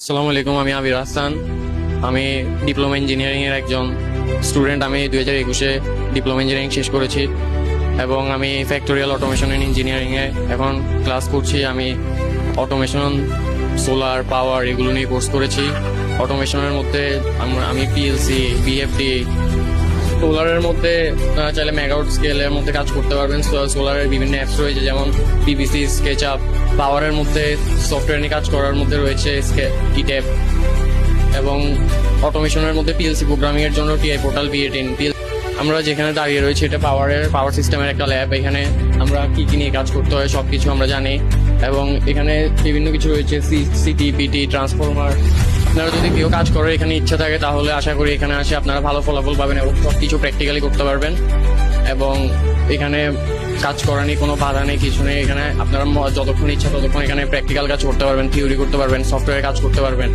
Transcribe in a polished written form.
আসসালামু আলাইকুম, আমি আবির হাসান। আমি ডিপ্লোমা ইঞ্জিনিয়ারিং এর একজন স্টুডেন্ট। আমি 2021-এ ডিপ্লোমা ইঞ্জিনিয়ারিং শেষ করেছি এবং আমি ফ্যাক্টরিয়াল অটোমেশন এন্ড ইঞ্জিনিয়ারিং এ এখন ক্লাস করছি। আমি অটোমেশন, সোলার পাওয়ার এগুলো নিয়ে কোর্স করেছি। অটোমেশনের মধ্যে আমি পিএলসি, বিএফডি, সোলারের মধ্যে চাইলে মেগাওয়াট স্কেলের মধ্যে কাজ করতে পারবেন। সোলারের বিভিন্ন অ্যাপস রয়েছে, যেমন পিভিসি, স্কেচআপ। পাওয়ারের মধ্যে সফটওয়্যার নিয়ে কাজ করার মধ্যে রয়েছে ইট্যাপ, এবং অটোমেশনের মধ্যে পিএলসি প্রোগ্রামিং এর জন্য টিআই পোর্টাল, বিএ10। আমরা যেখানে দাঁড়িয়ে রয়েছি এটা পাওয়ার সিস্টেমের একটা ল্যাব। এখানে আমরা কি কি নিয়ে কাজ করতে হয় সবকিছু আমরা জানি, এবং এখানে বিভিন্ন কিছু রয়েছে, সিটি, পিটি, ট্রান্সফরমার। আপনারা যদি কেউ কাজ করার এখানে ইচ্ছা থাকে তাহলে আশা করি এখানে আসে আপনারা ভালো ফলাফল পাবেন এবং সবকিছু প্র্যাকটিক্যালি করতে পারবেন। এবং এখানে কাজ করা নিয়ে কোনো বাধা নেই, কিছু নেই। এখানে আপনারা যতক্ষণ ইচ্ছা ততক্ষণ এখানে প্র্যাকটিক্যাল কাজ করতে পারবেন, থিওরি করতে পারবেন, সফটওয়্যারে কাজ করতে পারবেন।